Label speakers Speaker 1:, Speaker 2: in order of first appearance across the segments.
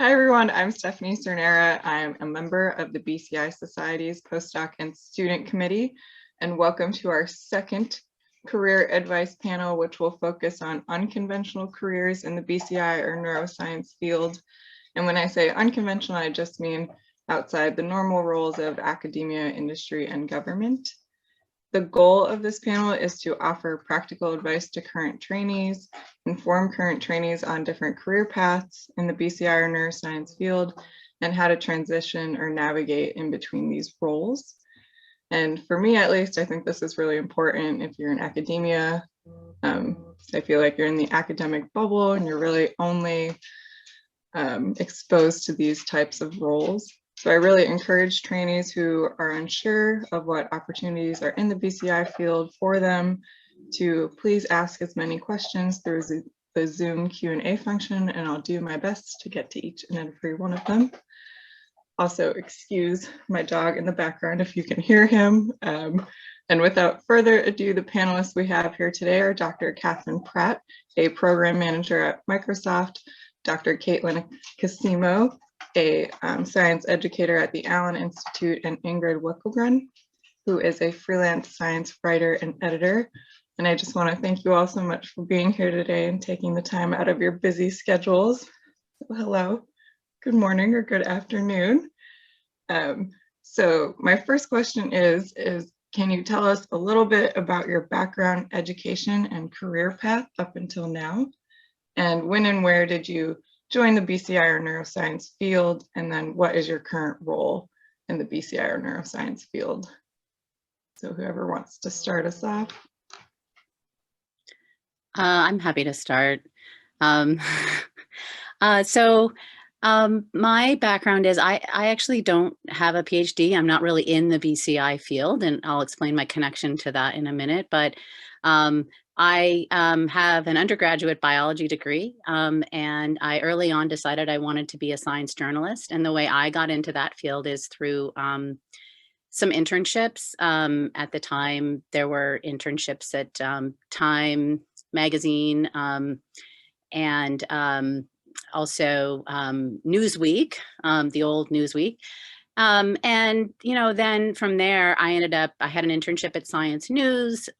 Speaker 1: Hi everyone, I'm Stephanie Cernera. I'm a member of the BCI Society's Postdoc and Student Committee, and welcome to our second career advice panel, which will focus on unconventional careers in the BCI or neuroscience field. And when I say unconventional, I just mean outside the normal roles of academia, industry, and government. The goal of this panel is to offer practical advice to current trainees, inform current trainees on different career paths in the BCI or neuroscience field, and how to transition or navigate in between these roles. And for me, at least, I think this is really important if you're in academia. I feel like you're in the academic bubble and you're really only exposed to these types of roles. So I really encourage trainees who are unsure of what opportunities are in the BCI field for them to please ask as many questions through the Zoom Q&A function, and I'll do my best to get to each and every one of them. Also, excuse my dog in the background if you can hear him. And without further ado, the panelists we have here today are Dr. Catherine Pratt, a program manager at Microsoft, Dr. Caitlin Casimo, a science educator at the Allen Institute, and Ingrid Wickelgren, who is a freelance science writer and editor. And I just want to thank you all so much for being here today and taking the time out of your busy schedules. Hello, good morning or good afternoon. So my first question is can you tell us a little bit about your background, education, and career path up until now? And when and where did you join the BCI or neuroscience field? And then what is your current role in the BCI or neuroscience field? So whoever wants to start us off.
Speaker 2: I'm happy to start. My background is I actually don't have a PhD. I'm not really in the BCI field, and I'll explain my connection to that in a minute. But I have an undergraduate biology degree, and I early on decided I wanted to be a science journalist. And the way I got into that field is through some internships. At the time, there were internships at Time magazine and also Newsweek, the old Newsweek. And, then from there, I had an internship at Science News.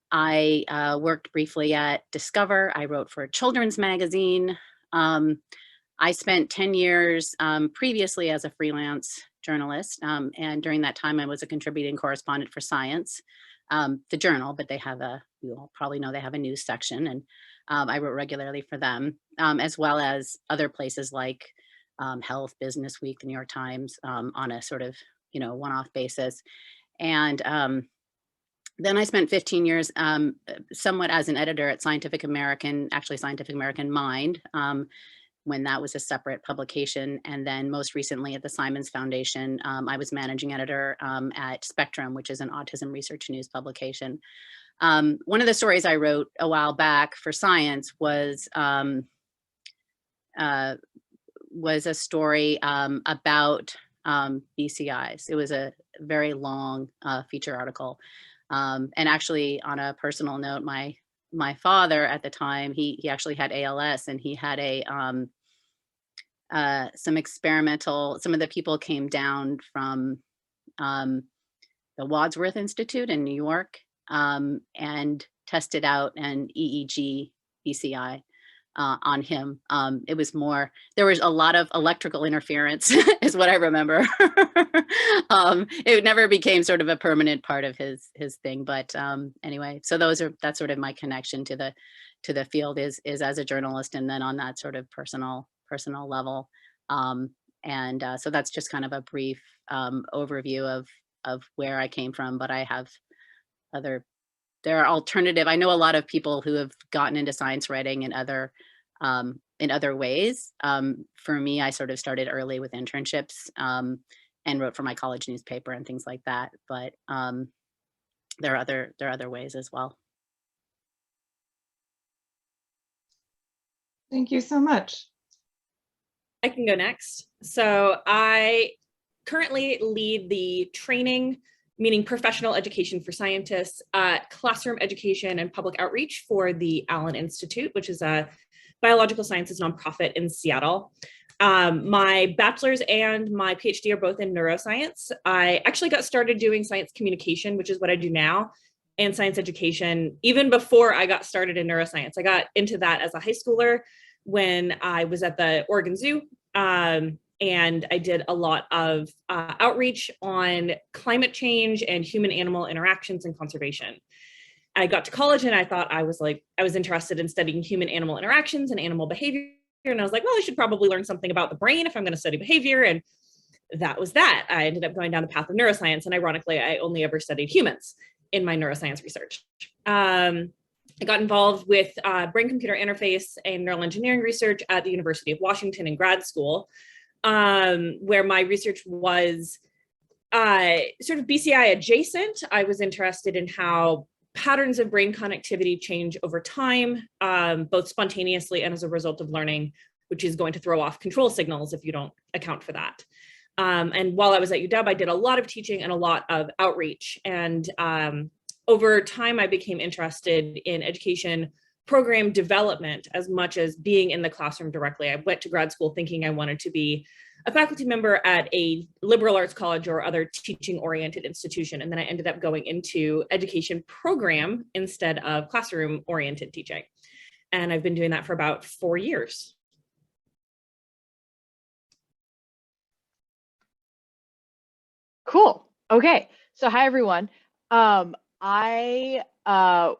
Speaker 2: I worked briefly at Discover. I wrote for a children's magazine. I spent 10 years previously as a freelance journalist. And during that time, I was a contributing correspondent for Science, the journal, but you all probably know they have a news section. And I wrote regularly for them, as well as other places like Health, Business Week, the New York Times, on a sort of, one-off basis. And then I spent 15 years somewhat as an editor at Scientific American, actually Scientific American Mind, when that was a separate publication. And then most recently at the Simons Foundation, I was managing editor at Spectrum, which is an autism research news publication. One of the stories I wrote a while back for Science was a story about BCIs. It was a very long feature article. And actually, on a personal note, my father at the time, he actually had ALS, and he had some of the people came down from the Wadsworth Institute in New York and tested out an EEG BCI on him. There was a lot of electrical interference is what I remember. It never became sort of a permanent part of his thing. But anyway, so that's sort of my connection to the field is as a journalist, and then on that sort of personal level. So that's just kind of a brief overview of where I came from, but I have there are alternative. I know a lot of people who have gotten into science writing in other ways. For me, I sort of started early with internships and wrote for my college newspaper and things like that. But there are other ways as well.
Speaker 1: Thank you so much.
Speaker 3: I can go next. So I currently lead the training, meaning professional education for scientists, classroom education and public outreach for the Allen Institute, which is a biological sciences nonprofit in Seattle. My bachelor's and my PhD are both in neuroscience. I actually got started doing science communication, which is what I do now, and science education even before I got started in neuroscience. I got into that as a high schooler when I was at the Oregon Zoo. And I did a lot of outreach on climate change and human animal interactions and conservation. I got to college and I thought I was interested in studying human animal interactions and animal behavior. And I was like, well, I should probably learn something about the brain if I'm going to study behavior. And that was that. I ended up going down the path of neuroscience. And ironically, I only ever studied humans in my neuroscience research. I got involved with brain-computer interface and neural engineering research at the University of Washington in grad school, where my research was sort of BCI adjacent. I was interested in how patterns of brain connectivity change over time, both spontaneously and as a result of learning, which is going to throw off control signals if you don't account for that. And while I was at UW, I did a lot of teaching and a lot of outreach. And over time, I became interested in education program development as much as being in the classroom directly. I went to grad school thinking I wanted to be a faculty member at a liberal arts college or other teaching-oriented institution. And then I ended up going into education program instead of classroom-oriented teaching. And I've been doing that for about 4 years.
Speaker 4: Cool. Okay. So hi, everyone. I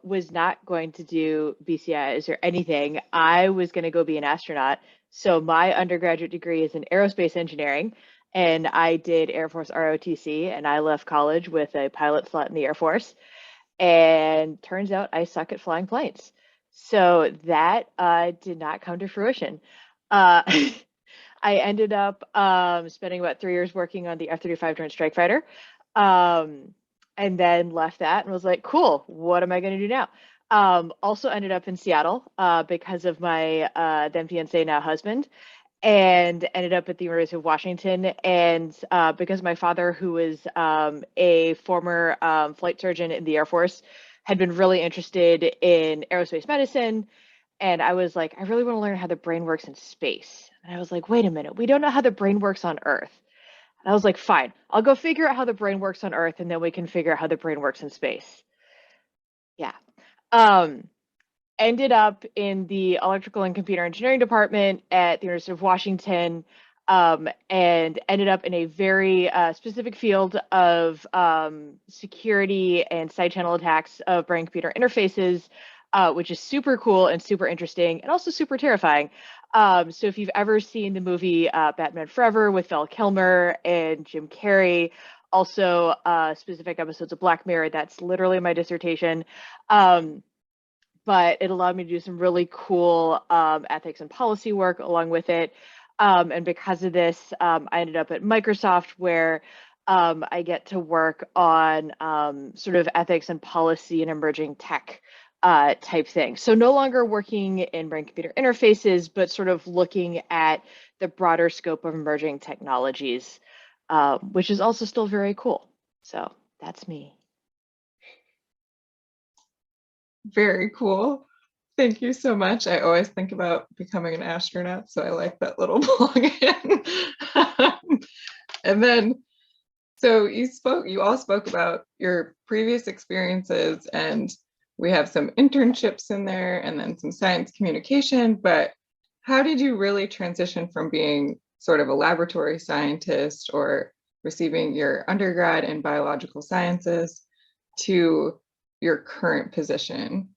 Speaker 4: was not going to do BCIs or anything. I was going to go be an astronaut. So my undergraduate degree is in aerospace engineering, and I did Air Force ROTC, and I left college with a pilot slot in the Air Force. And turns out I suck at flying planes. So that did not come to fruition. I ended up spending about 3 years working on the F-35 Joint Strike Fighter, and then left that and was like, cool, what am I going to do now? Also ended up in Seattle because of my then fiance, now husband, and ended up at the University of Washington. And because my father, who was a former flight surgeon in the Air Force, had been really interested in aerospace medicine. And I was like, I really want to learn how the brain works in space. And I was like, wait a minute, we don't know how the brain works on Earth. And I was like, fine, I'll go figure out how the brain works on Earth, and then we can figure out how the brain works in space. Yeah. Ended up in the electrical and computer engineering department at the University of Washington, and ended up in a very specific field of security and side channel attacks of brain computer interfaces, which is super cool and super interesting and also super terrifying. So if you've ever seen the movie Batman Forever with Val Kilmer and Jim Carrey, also specific episodes of Black Mirror, that's literally my dissertation. But it allowed me to do some really cool ethics and policy work along with it. And because of this, I ended up at Microsoft, where I get to work on sort of ethics and policy and emerging tech type thing. So no longer working in brain-computer interfaces, but sort of looking at the broader scope of emerging technologies, which is also still very cool. So that's me.
Speaker 1: Very cool. Thank you so much. I always think about becoming an astronaut, so I like that little plug-in. And then, so you all spoke about your previous experiences, and we have some internships in there and then some science communication, but how did you really transition from being sort of a laboratory scientist or receiving your undergrad in biological sciences to your current position?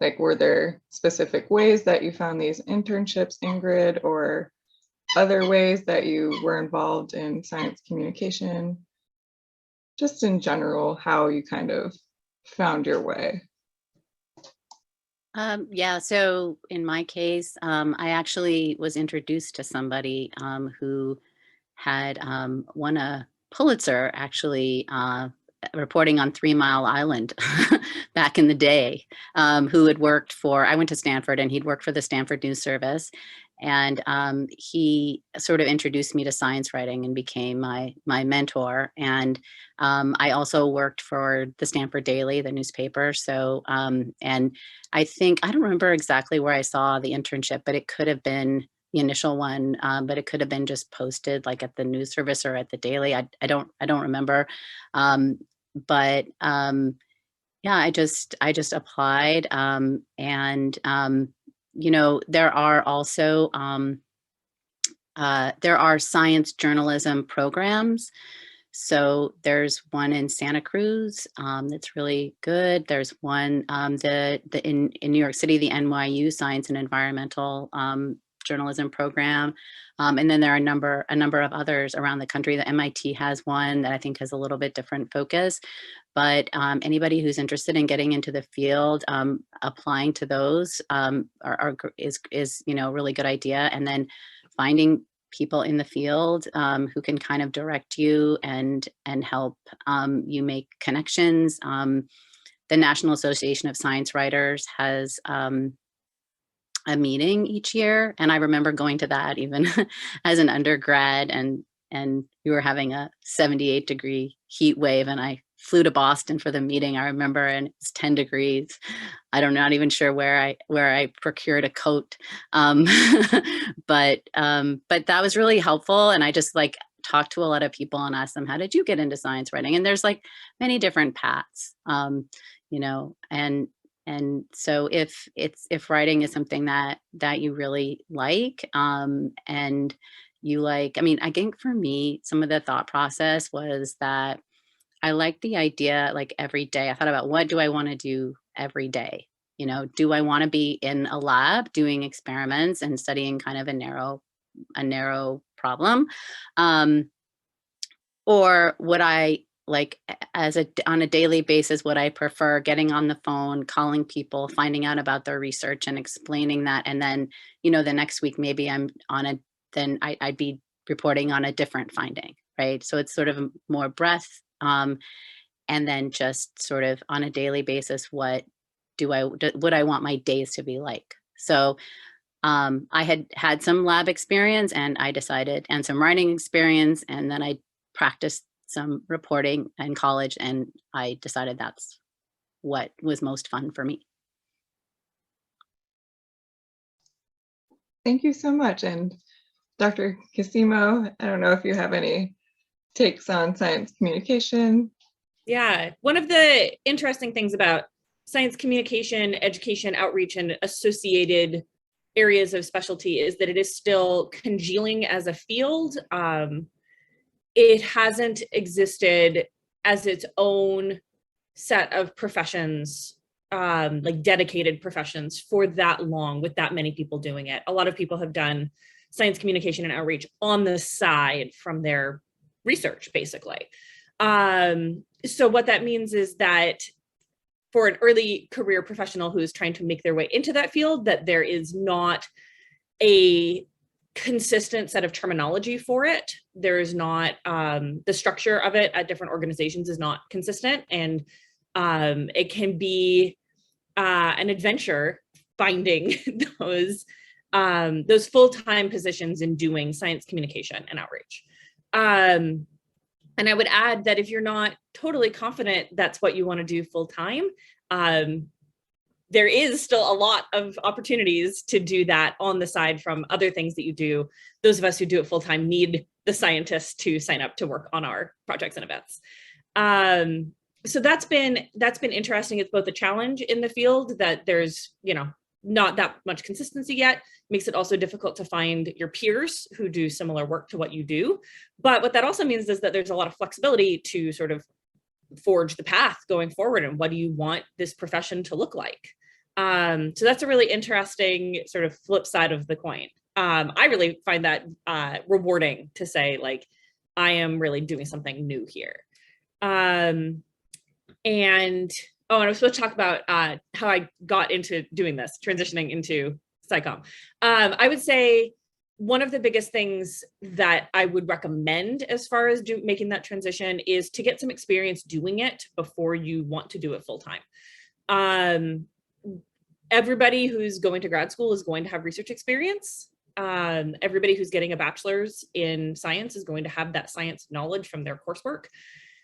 Speaker 1: Like, were there specific ways that you found these internships, Ingrid, or other ways that you were involved in science communication? Just in general, how you kind of found your way.
Speaker 2: Yeah, so in my case, I actually was introduced to somebody who had won a Pulitzer, actually, reporting on 3 Mile Island back in the day, who had worked for, I went to Stanford, and he'd worked for the Stanford News Service. And he sort of introduced me to science writing and became my mentor. And I also worked for the Stanford Daily, the newspaper. So, and I don't remember exactly where I saw the internship, but it could have been the initial one, but it could have been just posted like at the news service or at the Daily. I don't remember. But yeah, I just applied, and you know, there are also there are science journalism programs. So there's one in Santa Cruz that's really good. There's one in New York City, the NYU Science and Environmental Journalism program, and then there are a number of others around the country. The MIT has one that I think has a little bit different focus. But anybody who's interested in getting into the field, applying to those is you know, a really good idea. And then finding people in the field who can kind of direct you and help you make connections. The National Association of Science Writers has a meeting each year, and I remember going to that even as an undergrad, and we were having a 78-degree heat wave, and I flew to Boston for the meeting, I remember, and it's 10 degrees. Not even sure where I procured a coat. But that was really helpful. And I just like talked to a lot of people and asked them, how did you get into science writing? And there's like many different paths, you know, and so if writing is something that you really like, and you like, I mean, I think for me, some of the thought process was that I like the idea, like every day, I thought about what do I want to do every day? You know, do I want to be in a lab doing experiments and studying kind of a narrow problem? Or would I, like, on a daily basis, would I prefer getting on the phone, calling people, finding out about their research and explaining that? And then, you know, the next week, maybe then I'd be reporting on a different finding, right? So it's sort of more breadth. And then just sort of on a daily basis, what would I want my days to be like? So I had some lab experience, and I decided, and some writing experience, and then I practiced some reporting in college, and I decided that's what was most fun for me.
Speaker 1: Thank you so much. And Dr. Casimo, I don't know if you have any takes on science communication.
Speaker 3: Yeah, one of the interesting things about science communication, education, outreach, and associated areas of specialty is that it is still congealing as a field. It hasn't existed as its own set of professions, like dedicated professions, for that long, with that many people doing it. A lot of people have done science communication and outreach on the side from their research, basically. So what that means is that for an early career professional who is trying to make their way into that field, that there is not a consistent set of terminology for it. There is not, the structure of it at different organizations is not consistent. And it can be an adventure finding those full-time positions in doing science communication and outreach. And I would add that if you're not totally confident that's what you want to do full-time, there is still a lot of opportunities to do that on the side from other things that you do. Those of us who do it full-time need the scientists to sign up to work on our projects and events. So that's been interesting. It's both a challenge in the field that there's, you know, not that much consistency yet. Makes it also difficult to find your peers who do similar work to what you do. But what that also means is that there's a lot of flexibility to sort of forge the path going forward, and what do you want this profession to look like? So that's a really interesting sort of flip side of the coin. I really find that rewarding to say, like, I am really doing something new here. And I was supposed to talk about how I got into doing this, transitioning into SciComm. I would say one of the biggest things that I would recommend as far as making that transition is to get some experience doing it before you want to do it full time. Everybody who's going to grad school is going to have research experience. Everybody who's getting a bachelor's in science is going to have that science knowledge from their coursework.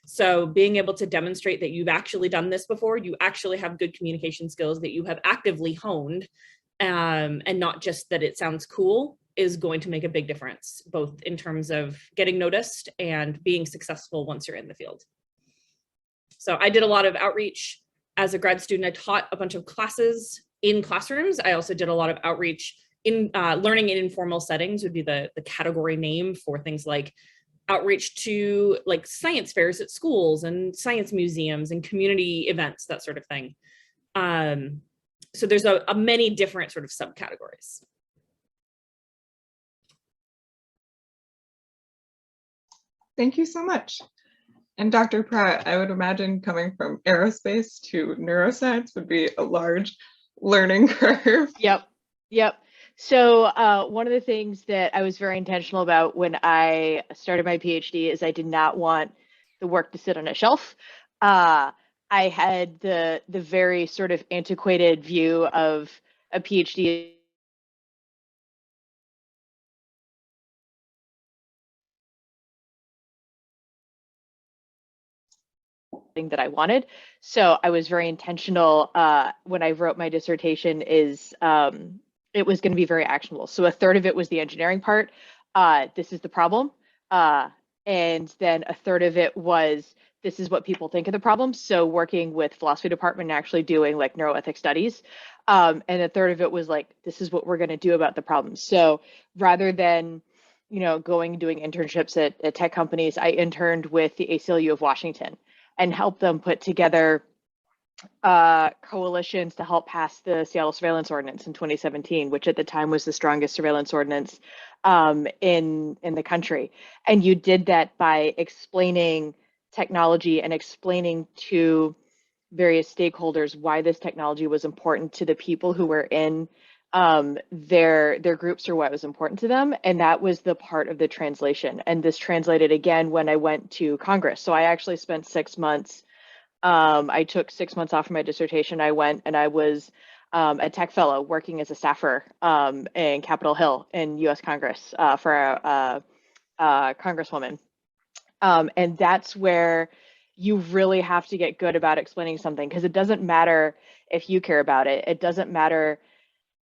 Speaker 3: So being able to demonstrate that you've actually done this before, you actually have good communication skills that you have actively honed, and not just that it sounds cool, is going to make a big difference, both in terms of getting noticed and being successful once you're in the field. So I did a lot of outreach as a grad student. I taught a bunch of classes in classrooms. I also did a lot of outreach in learning in informal settings would be the category name for things like outreach to like science fairs at schools and science museums and community events, that sort of thing. So there's a many different sort of subcategories.
Speaker 1: Thank you so much. And Dr. Pratt, I would imagine coming from aerospace to neuroscience would be a large learning curve.
Speaker 4: Yep. So one of the things that I was very intentional about when I started my PhD is I did not want the work to sit on a shelf. I had the very sort of antiquated view of a PhD that I wanted. So I was very intentional when I wrote my dissertation is it was going to be very actionable. So a third of it was the engineering part. This is the problem. And then a third of it was this is what people think of the problem. So working with philosophy department and actually doing like neuroethics studies. And a third of it was like, this is what we're going to do about the problem. So rather than going and doing internships at tech companies, I interned with the ACLU of Washington and help them put together coalitions to help pass the Seattle Surveillance Ordinance in 2017, which at the time was the strongest surveillance ordinance in the country. And you did that by explaining technology and explaining to various stakeholders why this technology was important to the people who were in their groups or why it was important to them. And that was the part of the translation. And this translated again when I went to Congress. So I actually spent 6 months. I took 6 months off of my dissertation. I went and I was a tech fellow working as a staffer in Capitol Hill in US Congress for a congresswoman. And that's where you really have to get good about explaining something, because it doesn't matter if you care about it. It doesn't matter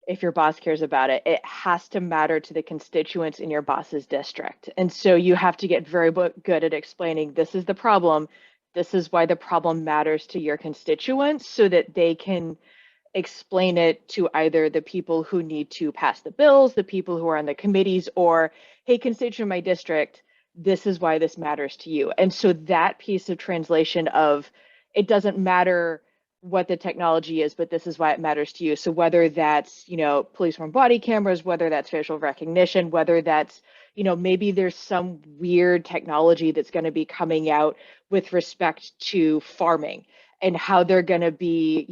Speaker 4: if your boss cares about it. It has to matter to the constituents in your boss's district. And so you have to get very good at explaining this is the problem. This is why the problem matters to your constituents, so that they can explain it to either the people who need to pass the bills, the people who are on the committees, or, hey, constituent of my district, this is why this matters to you. And so that piece of translation of it doesn't matter what the technology is, but this is why it matters to you. So whether that's, police worn body cameras, whether that's facial recognition, whether that's, maybe there's some weird technology that's going to be coming out with respect to farming and how they're going to be,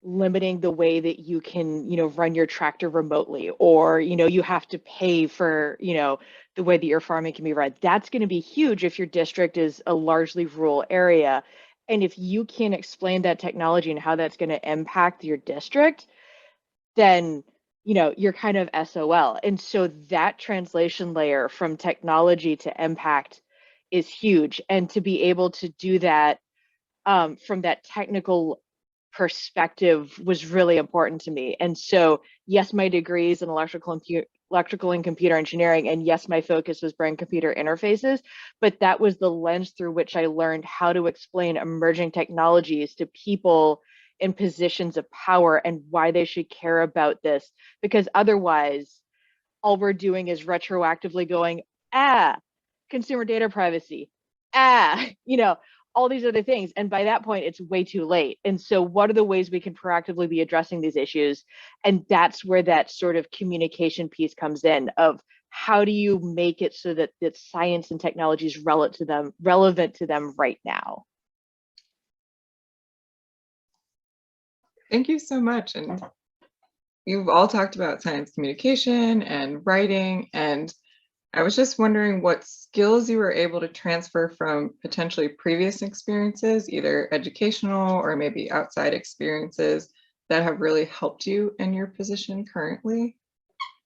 Speaker 4: limiting the way that you can, run your tractor remotely, or, you have to pay for, the way that your farming can be run. That's going to be huge if your district is a largely rural area. And if you can't explain that technology and how that's going to impact your district, then, you're kind of SOL. And so that translation layer from technology to impact is huge. And to be able to do that from that technical perspective was really important to me. And so, yes, my degree is in electrical and computer engineering, and yes, my focus was brain computer interfaces, but that was the lens through which I learned how to explain emerging technologies to people in positions of power and why they should care about this, because otherwise all we're doing is retroactively going, consumer data privacy, all these other things. And by that point, it's way too late. And so what are the ways we can proactively be addressing these issues? And that's where that sort of communication piece comes in, of how do you make it so that science and technology is relevant to them right now?
Speaker 1: Thank you so much. And you've all talked about science communication and writing, and I was just wondering what skills you were able to transfer from potentially previous experiences, either educational or maybe outside experiences, that have really helped you in your position currently?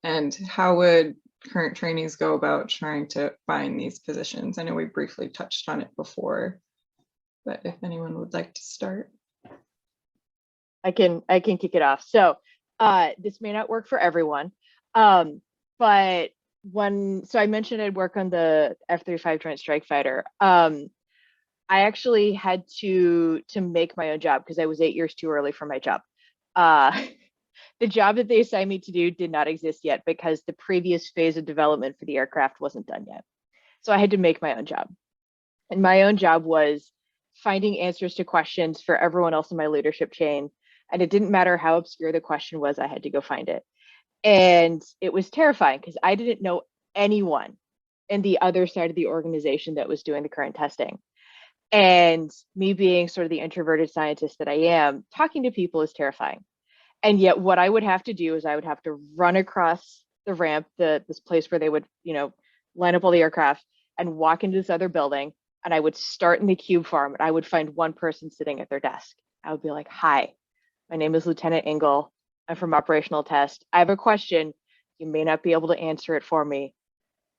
Speaker 1: And how would current trainees go about trying to find these positions? I know we briefly touched on it before, but if anyone would like to start.
Speaker 4: I can kick it off. So this may not work for everyone. but so I mentioned I'd work on the F-35 Joint Strike Fighter. I actually had to make my own job because I was 8 years too early for my job. The job that they assigned me to do did not exist yet because the previous phase of development for the aircraft wasn't done yet. So I had to make my own job. And my own job was finding answers to questions for everyone else in my leadership chain. And it didn't matter how obscure the question was, I had to go find it. And it was terrifying because I didn't know anyone in the other side of the organization that was doing the current testing. And me being sort of the introverted scientist that I am, talking to people is terrifying. And yet what I would have to do is I would have to run across the ramp, this place where they would, line up all the aircraft and walk into this other building. And I would start in the cube farm and I would find one person sitting at their desk. I would be like, hi, my name is Lieutenant Engel. I'm from operational test. I have a question. You may not be able to answer it for me,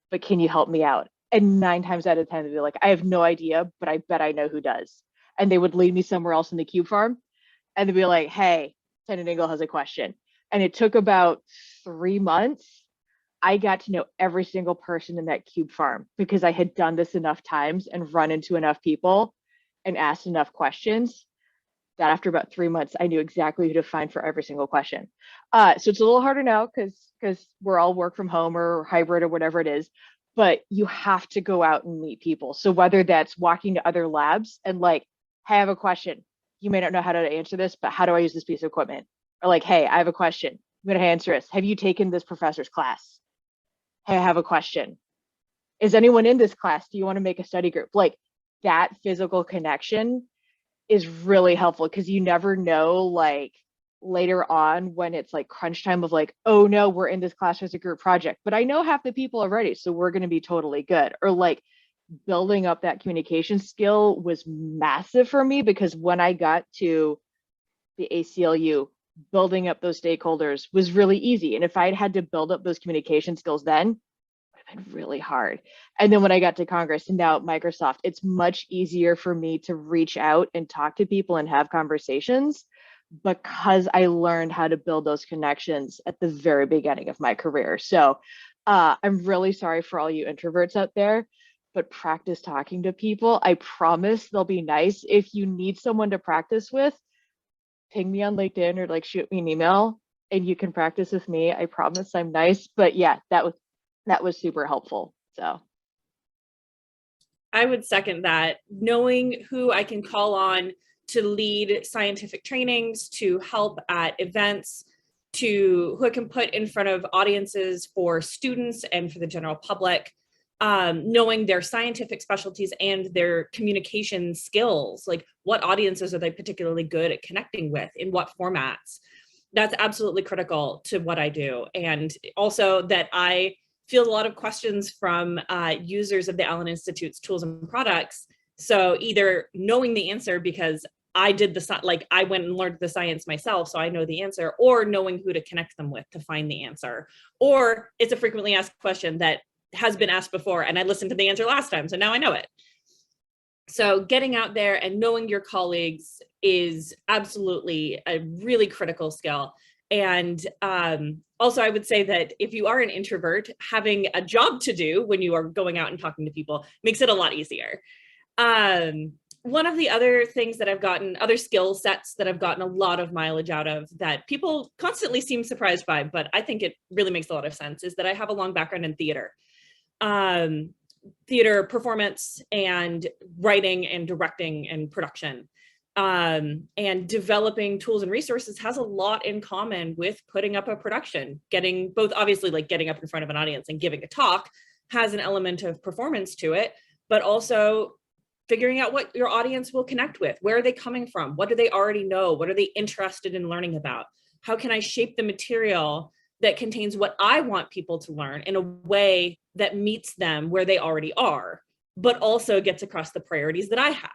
Speaker 4: but can you help me out? And 9 times out of 10, they'd be like, I have no idea, but I bet I know who does. And they would lead me somewhere else in the cube farm. And they'd be like, hey, Lieutenant Engel has a question. And it took about 3 months. I got to know every single person in that cube farm because I had done this enough times and run into enough people and asked enough questions that after about 3 months, I knew exactly who to find for every single question. So it's a little harder now because we're all work from home or hybrid or whatever it is, but you have to go out and meet people. So whether that's walking to other labs and like, hey, I have a question. You may not know how to answer this, but how do I use this piece of equipment? Or like, hey, I have a question. I'm going to answer this. Have you taken this professor's class? Hey, I have a question. Is anyone in this class? Do you want to make a study group? Like that physical connection is really helpful because you never know, like later on when it's like crunch time of like, oh no, we're in this class as a group project, but I know half the people already, so we're going to be totally good. Or like building up that communication skill was massive for me because when I got to the ACLU, building up those stakeholders was really easy. And if I'd had to build up those communication skills then, it would have been really hard. And then when I got to Congress and now at Microsoft, it's much easier for me to reach out and talk to people and have conversations because I learned how to build those connections at the very beginning of my career. So I'm really sorry for all you introverts out there, but practice talking to people. I promise they'll be nice. If you need someone to practice with, ping me on LinkedIn or like shoot me an email and you can practice with me. I promise I'm nice. But yeah, that was super helpful. So
Speaker 3: I would second that. Knowing who I can call on to lead scientific trainings, to help at events, to who I can put in front of audiences for students and for the general public, knowing their scientific specialties and their communication skills, like what audiences are they particularly good at connecting with, in what formats. That's absolutely critical to what I do. And also that I field a lot of questions from users of the Allen Institute's tools and products. So either knowing the answer because I did I went and learned the science myself, so I know the answer, or knowing who to connect them with to find the answer. Or it's a frequently asked question that has been asked before and I listened to the answer last time, so now I know it. So getting out there and knowing your colleagues is absolutely a really critical skill. And also I would say that if you are an introvert, having a job to do when you are going out and talking to people makes it a lot easier. One of the other things that I've gotten, other skill sets that I've gotten a lot of mileage out of that people constantly seem surprised by, but I think it really makes a lot of sense, is that I have a long background in theater. Theater performance and writing and directing and production. And developing tools and resources has a lot in common with putting up a production. Getting both, obviously, like getting up in front of an audience and giving a talk has an element of performance to it, but also figuring out what your audience will connect with. Where are they coming from? What do they already know? What are they interested in learning about? How can I shape the material that contains what I want people to learn in a way that meets them where they already are, but also gets across the priorities that I have?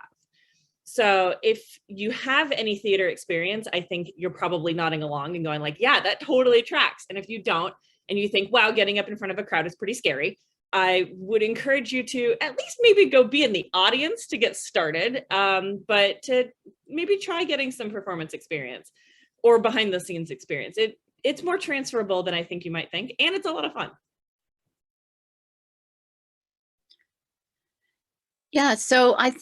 Speaker 3: So if you have any theater experience, I think you're probably nodding along and going like, yeah, that totally tracks. And if you don't, and you think, wow, getting up in front of a crowd is pretty scary, I would encourage you to at least maybe go be in the audience to get started, but to maybe try getting some performance experience or behind the scenes experience. It's more transferable than I think you might think, and it's a lot of fun.
Speaker 2: Yeah, so I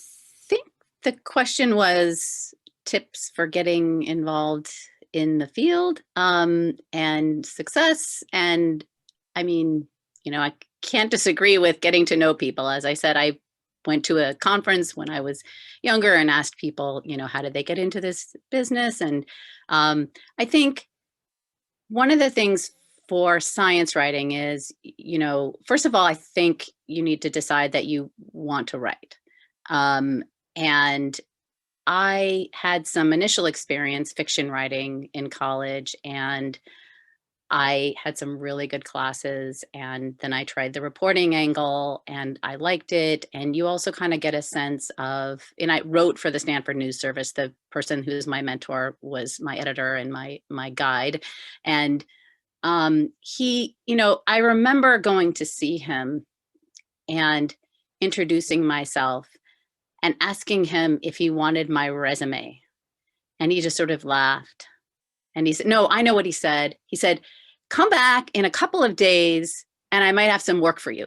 Speaker 2: think the question was tips for getting involved in the field and success. And I mean, I can't disagree with getting to know people. As I said, I went to a conference when I was younger and asked people, how did they get into this business? And I think one of the things for science writing is, first of all, I think you need to decide that you want to write. And I had some initial experience fiction writing in college, and I had some really good classes. And then I tried the reporting angle and I liked it. And you also kind of get a sense of, and I wrote for the Stanford News Service. The person who's my mentor was my editor and my guide. And he, I remember going to see him and introducing myself and asking him if he wanted my resume. And he just sort of laughed. And he said, no, I know what he said. He said, come back in a couple of days and I might have some work for you.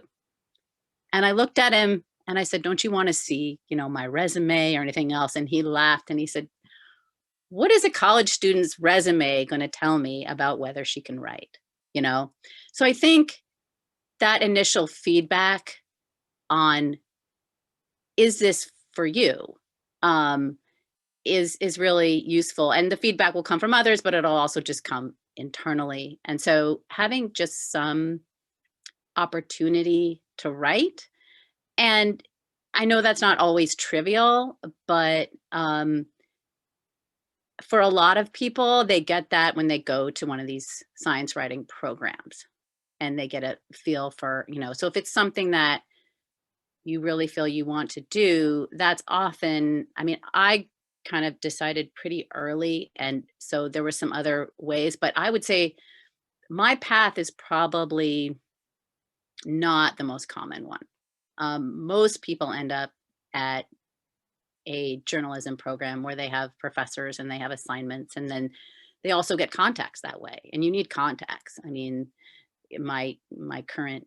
Speaker 2: And I looked at him and I said, don't you want to see, my resume or anything else? And he laughed and he said, what is a college student's resume going to tell me about whether she can write? So I think that initial feedback on, is this for you? Is really useful. And the feedback will come from others, but it'll also just come internally. And so having just some opportunity to write, and I know that's not always trivial, but for a lot of people, they get that when they go to one of these science writing programs and they get a feel for, so if it's something that you really feel you want to do, that's often, I kind of decided pretty early. And so there were some other ways, but I would say my path is probably not the most common one. Most people end up at a journalism program where they have professors and they have assignments, and then they also get contacts that way. And you need contacts. My current,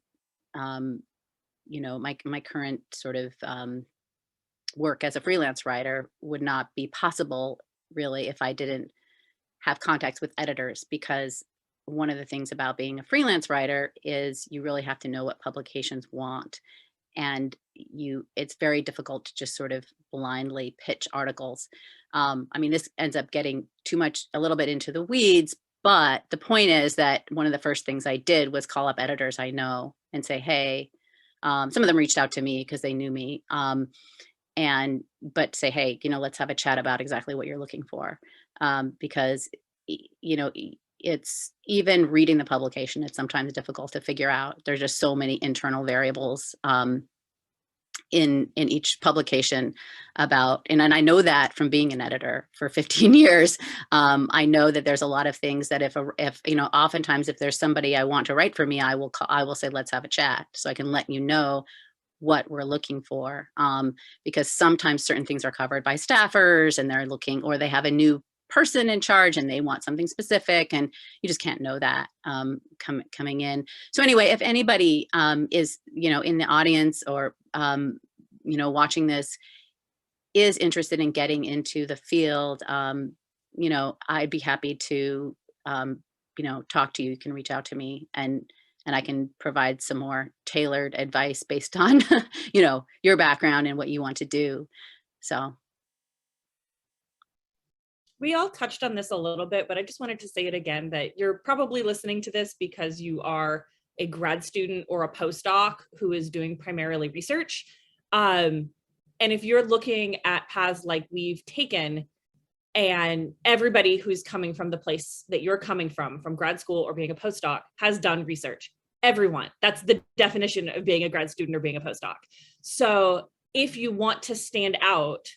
Speaker 2: my current sort of work as a freelance writer would not be possible really if I didn't have contacts with editors, because one of the things about being a freelance writer is you really have to know what publications want. And it's very difficult to just sort of blindly pitch articles. This ends up getting a little bit into the weeds, but the point is that one of the first things I did was call up editors I know and say, hey, some of them reached out to me because they knew me. But say, hey, let's have a chat about exactly what you're looking for. Because, it's even reading the publication, it's sometimes difficult to figure out. There's just so many internal variables in each publication about, and I know that from being an editor for 15 years. I know that there's a lot of things that if oftentimes if there's somebody I want to write for me, I will say, let's have a chat so I can let you know what we're looking for, because sometimes certain things are covered by staffers and they're looking, or they have a new person in charge and they want something specific, and you just can't know that coming in. So anyway, if anybody is in the audience or watching this is interested in getting into the field, I'd be happy to talk to you. You can reach out to me and I can provide some more tailored advice based on, your background and what you want to do. So.
Speaker 3: We all touched on this a little bit, but I just wanted to say it again, that you're probably listening to this because you are a grad student or a postdoc who is doing primarily research. And if you're looking at paths like we've taken, and everybody who's coming from the place that you're coming from grad school or being a postdoc, has done research. Everyone. That's the definition of being a grad student or being a postdoc. So if you want to stand out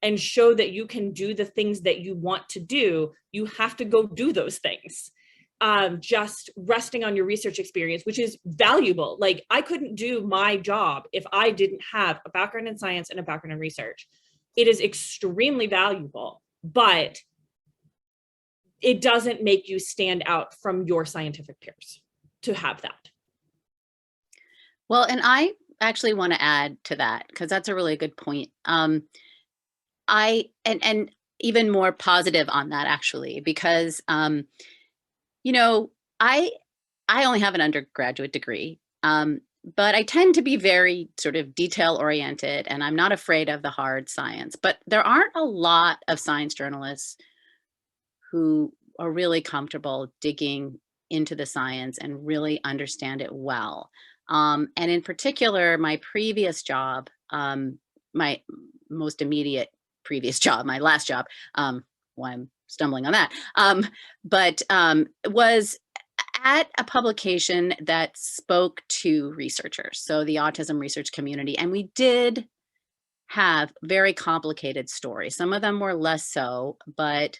Speaker 3: and show that you can do the things that you want to do, you have to go do those things. Just resting on your research experience, which is valuable. Like, I couldn't do my job if I didn't have a background in science and a background in research. It is extremely valuable, but it doesn't make you stand out from your scientific peers to have that.
Speaker 2: Well, and I actually want to add to that because that's a really good point. And even more positive on that actually, because you know, I only have an undergraduate degree, but I tend to be very sort of detail oriented, and I'm not afraid of the hard science. But there aren't a lot of science journalists who are really comfortable digging into the science and really understand it well. And in particular, my previous job, my most immediate previous job, my last job, well, I'm stumbling on that, but was at a publication that spoke to researchers, so the autism research community. And we did have very complicated stories. Some of them were less so, but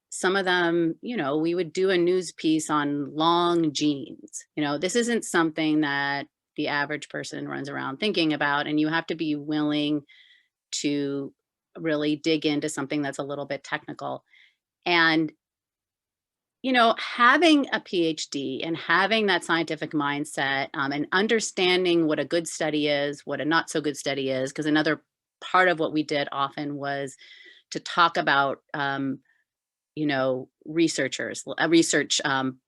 Speaker 2: some of them, you know, we would do a news piece on long genes. You know, this isn't something that the average person runs around thinking about, and you have to be willing to really dig into something that's a little bit technical. And, you know, having a PhD and having that scientific mindset, and understanding what a good study is, what a not so good study is, because another part of what we did often was to talk about you know, research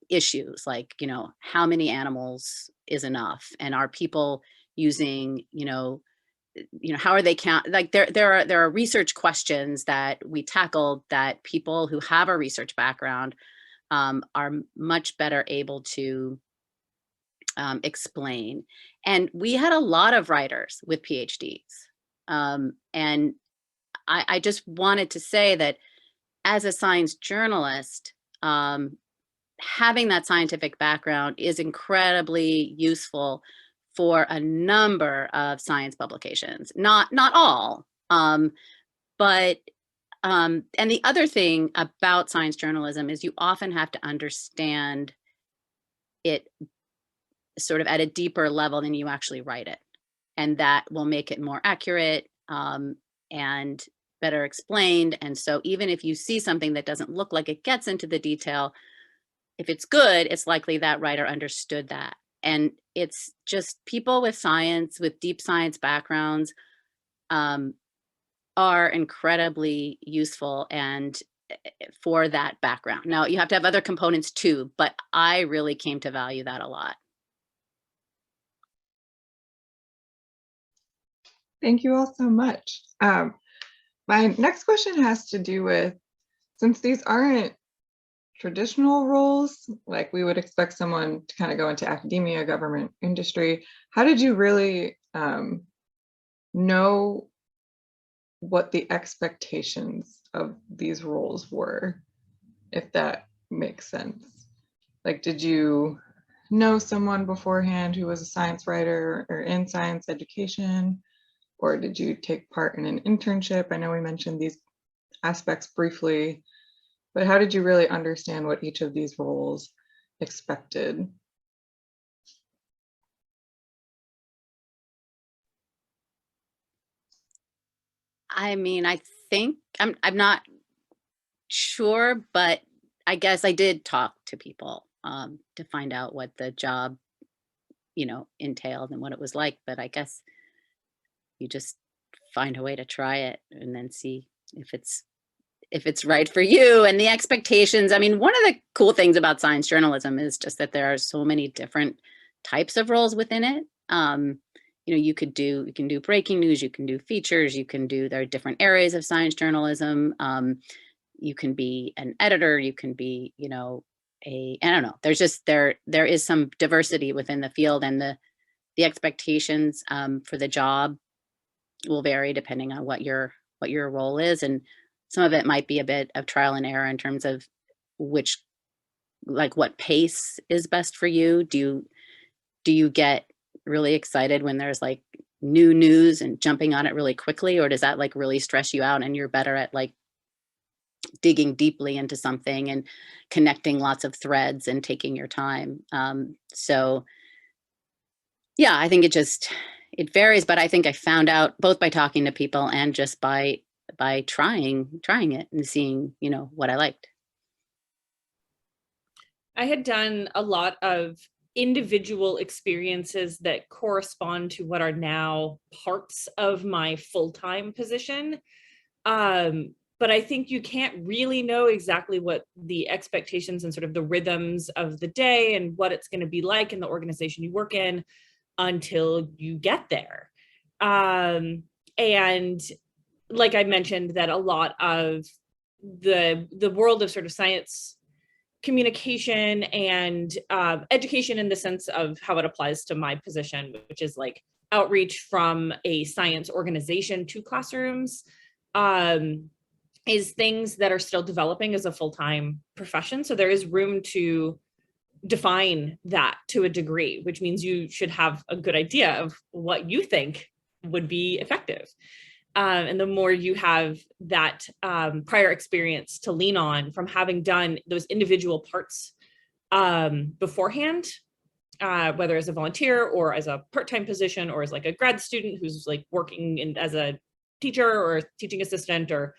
Speaker 2: issues like, you know, how many animals is enough, and are people using, you know, how are they count? Like there are research questions that we tackled that people who have a research background are much better able to explain. And we had a lot of writers with PhDs, and I just wanted to say that as a science journalist, having that scientific background is incredibly useful for a number of science publications. Not all, but and the other thing about science journalism is you often have to understand it sort of at a deeper level than you actually write it, and that will make it more accurate and better explained. And so even if you see something that doesn't look like it gets into the detail, if it's good, it's likely that writer understood that. And it's just people with science, with deep science backgrounds, are incredibly useful and for that background. Now you have to have other components too, but I really came to value that a lot.
Speaker 1: Thank you all so much. My next question has to do with, since these aren't traditional roles, like we would expect someone to kind of go into academia, government, industry, how did you really know what the expectations of these roles were, if that makes sense? Like, did you know someone beforehand who was a science writer or in science education? Or did you take part in an internship? I know we mentioned these aspects briefly, but how did you really understand what each of these roles expected?
Speaker 2: I mean, I think I'm not sure, but I guess I did talk to people to find out what the job, you know, entailed and what it was like. But I guess you just find a way to try it and then see if it's right for you. And the expectations, I mean, one of the cool things about science journalism is just that there are so many different types of roles within it. You know, you can do breaking news, you can do features, there are different areas of science journalism. You can be an editor, you can be, you know, I don't know, there's just, there is some diversity within the field, and the expectations for the job will vary depending on what your role is. And some of it might be a bit of trial and error in terms of which, like what pace is best for you. Do you get really excited when there's like new news and jumping on it really quickly, or does that like really stress you out and you're better at like digging deeply into something and connecting lots of threads and taking your time? So yeah, I think it varies, but I think I found out both by talking to people and just by trying it and seeing, you know, what I liked.
Speaker 3: I had done a lot of individual experiences that correspond to what are now parts of my full-time position. But I think you can't really know exactly what the expectations and sort of the rhythms of the day and what it's going to be like in the organization you work in until you get there. And like I mentioned, that a lot of the world of sort of science communication and education in the sense of how it applies to my position, which is like outreach from a science organization to classrooms, is things that are still developing as a full-time profession. So there is room to define that to a degree, which means you should have a good idea of what you think would be effective. And the more you have that prior experience to lean on from having done those individual parts beforehand, whether as a volunteer or as a part-time position or as like a grad student who's like working as a teacher or teaching assistant or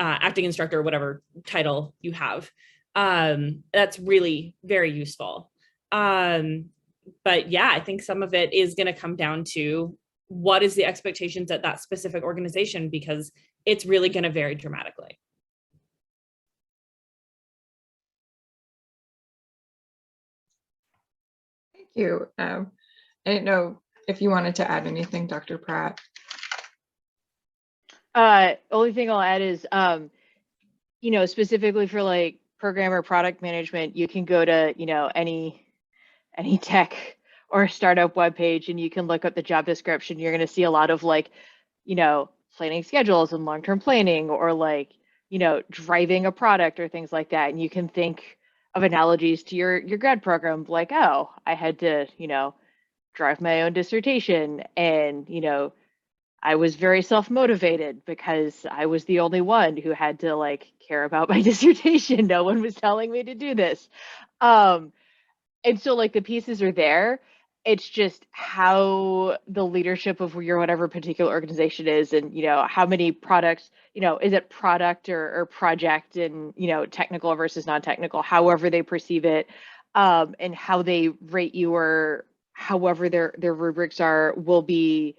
Speaker 3: acting instructor, whatever title you have, that's really very useful. But yeah, I think some of it is going to come down to what is the expectations at that specific organization, because it's really going to vary dramatically.
Speaker 1: Thank you. I didn't know if you wanted to add anything, Dr. Pratt.
Speaker 4: Only thing I'll add is, you know, specifically for like program or product management, you can go to, you know, any tech or startup webpage and you can look up the job description. You're going to see a lot of like, you know, planning schedules and long-term planning, or like, you know, driving a product or things like that. And you can think of analogies to your grad program, like, oh, I had to, you know, drive my own dissertation, and, you know, I was very self-motivated because I was the only one who had to like care about my dissertation. No one was telling me to do this. And so like the pieces are there. It's just how the leadership of your whatever particular organization is, and, you know, how many products, you know, is it product or project, and, you know, technical versus non-technical, however they perceive it, and how they rate you, or however their rubrics are, will be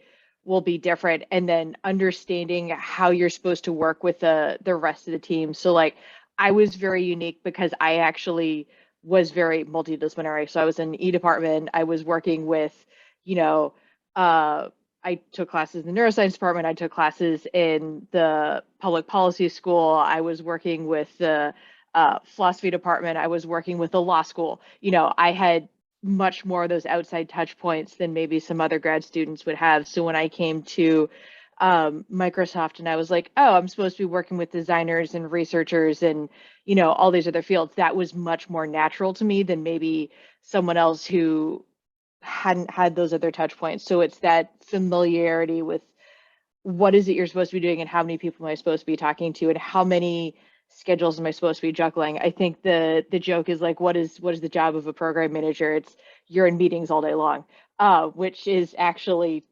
Speaker 4: different. And then understanding how you're supposed to work with the rest of the team. So like I was very unique because I actually was very multidisciplinary. So I was in E department. I was working with, you know, I took classes in the neuroscience department. I took classes in the public policy school. I was working with the philosophy department. I was working with the law school. You know, I had much more of those outside touch points than maybe some other grad students would have. So when I came to Microsoft and I was like, oh, I'm supposed to be working with designers and researchers and, you know, all these other fields, that was much more natural to me than maybe someone else who hadn't had those other touch points. So it's that familiarity with what is it you're supposed to be doing, and how many people am I supposed to be talking to, and how many schedules am I supposed to be juggling. I think the joke is like, what is the job of a program manager? It's you're in meetings all day long, which is actually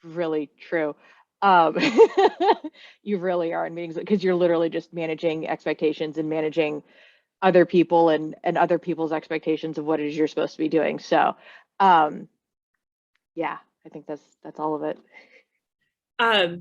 Speaker 4: really true. You really are in meetings because you're literally just managing expectations and managing other people and other people's expectations of what it is you're supposed to be doing. So yeah, I think that's all of it.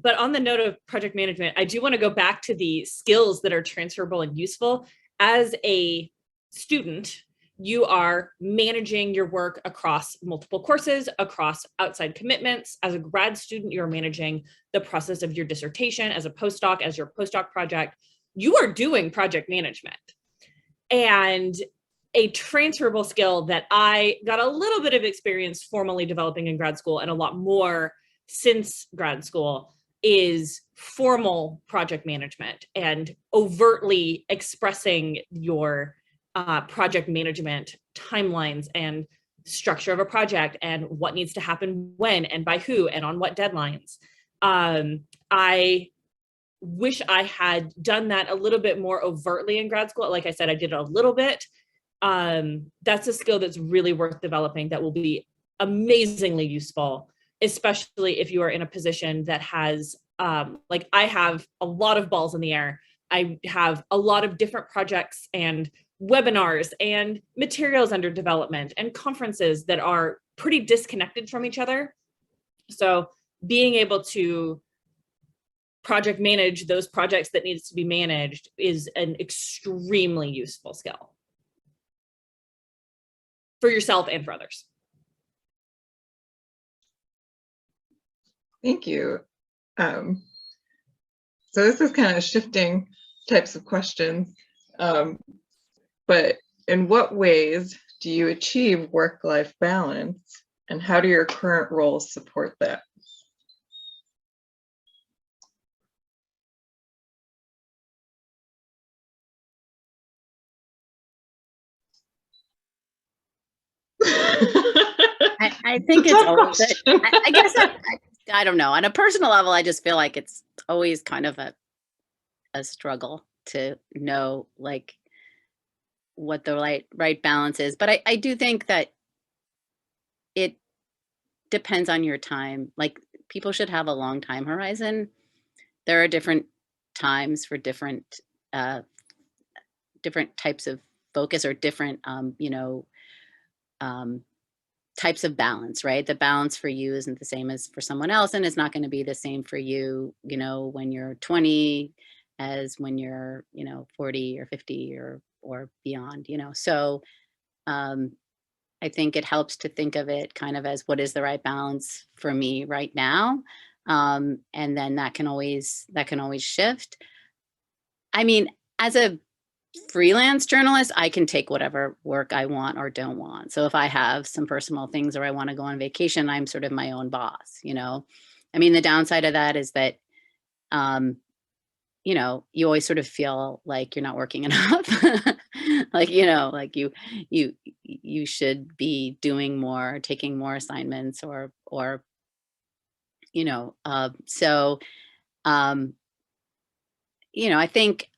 Speaker 3: But on the note of project management, I do want to go back to the skills that are transferable and useful. As a student, you are managing your work across multiple courses, across outside commitments. As a grad student, you're managing the process of your dissertation. As a postdoc, as your postdoc project, you are doing project management. And a transferable skill that I got a little bit of experience formally developing in grad school, and a lot more since grad school, is formal project management and overtly expressing your project management timelines and structure of a project and what needs to happen when and by who and on what deadlines. I wish I had done that a little bit more overtly in grad school. Like I said, I did it a little bit. That's a skill that's really worth developing, that will be amazingly useful, especially if you are in a position that has, like I have a lot of balls in the air. I have a lot of different projects and webinars and materials under development and conferences that are pretty disconnected from each other. So being able to project manage those projects that needs to be managed is an extremely useful skill for yourself and for others.
Speaker 1: Thank you. So this is kind of shifting types of questions, but in what ways do you achieve work-life balance, and how do your current roles support that?
Speaker 2: I think it's always,
Speaker 1: question.
Speaker 2: I guess I don't know. On a personal level, I just feel like it's always kind of a struggle to know like what the right balance is. But I do think that it depends on your time. Like people should have a long time horizon. There are different times for different types of focus or different types of balance, right? The balance for you isn't the same as for someone else, and it's not going to be the same for you, when you're 20 as when you're, 40 or 50 or beyond, So I think it helps to think of it kind of as what is the right balance for me right now. And then that can always shift. I mean, as a freelance journalist, I can take whatever work I want or don't want. So if I have some personal things or I want to go on vacation, I'm sort of my own boss, I mean, the downside of that is that, you always sort of feel like you're not working enough. Like, like you should be doing more, taking more assignments or, so, I think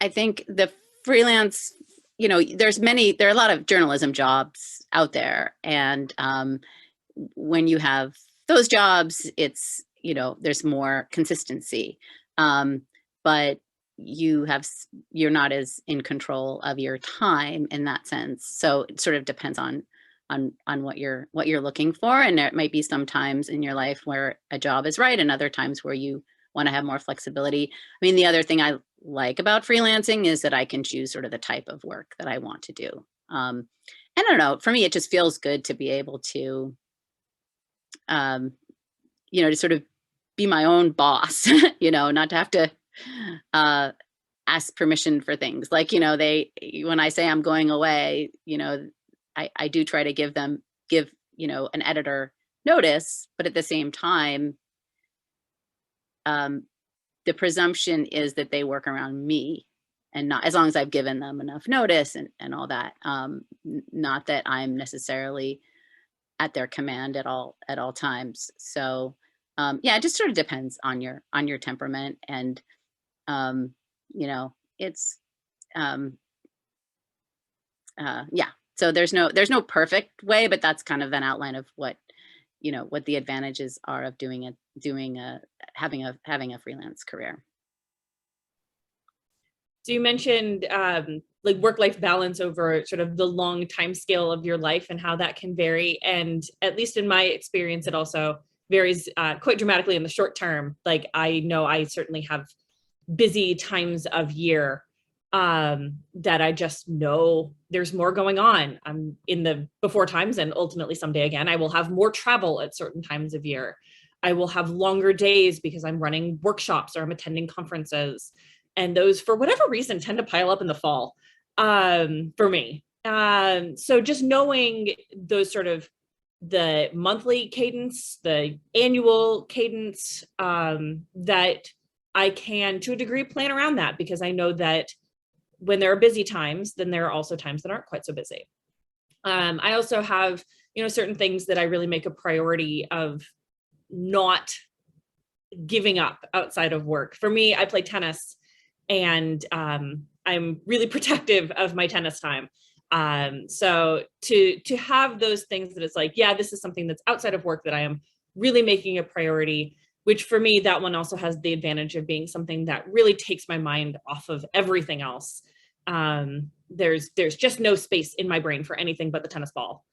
Speaker 2: the freelance, there are a lot of journalism jobs out there. And when you have those jobs, it's, there's more consistency. But you're not as in control of your time in that sense. So it sort of depends on what you're looking for. And there might be some times in your life where a job is right and other times where you want to have more flexibility. I mean, the other thing I like about freelancing is that I can choose sort of the type of work that I want to do. I don't know, for me, it just feels good to be able to, to sort of be my own boss, not to have to ask permission for things. Like, when I say I'm going away, I do try to give an editor notice, but at the same time, the presumption is that they work around me and not, as long as I've given them enough notice and all that, not that I'm necessarily at their command at all times. So yeah, it just sort of depends on your temperament. And it's yeah, so there's no perfect way, but that's kind of an outline of what the advantages are of having a freelance career.
Speaker 3: So you mentioned like work-life balance over sort of the long time scale of your life and how that can vary. And at least in my experience, it also varies quite dramatically in the short term. Like I know I certainly have busy times of year that I just know there's more going on. I'm in the before times, and ultimately someday again, I will have more travel at certain times of year. I will have longer days because I'm running workshops or I'm attending conferences. And those, for whatever reason, tend to pile up in the fall for me. So just knowing those sort of the monthly cadence, the annual cadence, that I can, to a degree, plan around that, because I know that when there are busy times, then there are also times that aren't quite so busy. I also have, certain things that I really make a priority of not giving up outside of work. For me, I play tennis, and I'm really protective of my tennis time. So to have those things that it's like, yeah, this is something that's outside of work that I am really making a priority, which for me, that one also has the advantage of being something that really takes my mind off of everything else. there's just no space in my brain for anything but the tennis ball.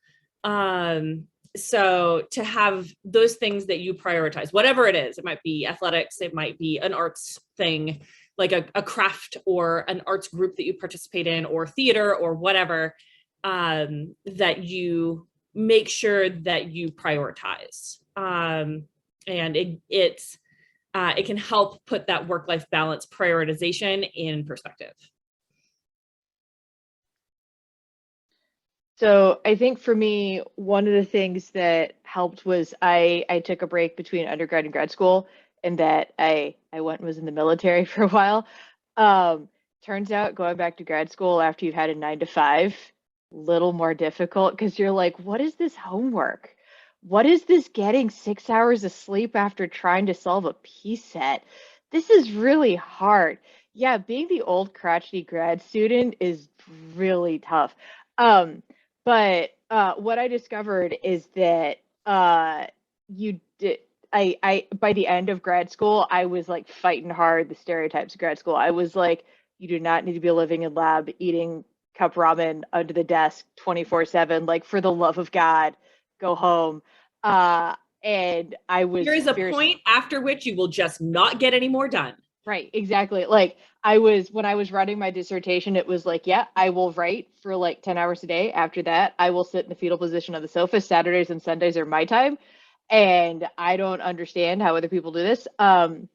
Speaker 3: So to have those things that you prioritize, whatever it is, it might be athletics, it might be an arts thing, like a craft or an arts group that you participate in, or theater or whatever, that you make sure that you prioritize. And it can help put that work-life balance prioritization in perspective.
Speaker 4: So I think for me, one of the things that helped was I took a break between undergrad and grad school, and that I went and was in the military for a while. Turns out going back to grad school after you've had a 9 to 5, little more difficult, because you're like, what is this homework? What is this getting 6 hours of sleep after trying to solve a piece set? This is really hard. Yeah, being the old crotchety grad student is really tough. But what I discovered is that you did. I by the end of grad school, I was like fighting hard the stereotypes of grad school. I was like, you do not need to be living in lab eating cup ramen under the desk 24/7. Like, for the love of God, go home. And I was
Speaker 3: There is a point after which you will just not get any more done.
Speaker 4: Right, exactly. Like, when I was writing my dissertation, it was like, yeah, I will write for like 10 hours a day. After that, I will sit in the fetal position on the sofa. Saturdays and Sundays are my time. And I don't understand how other people do this. And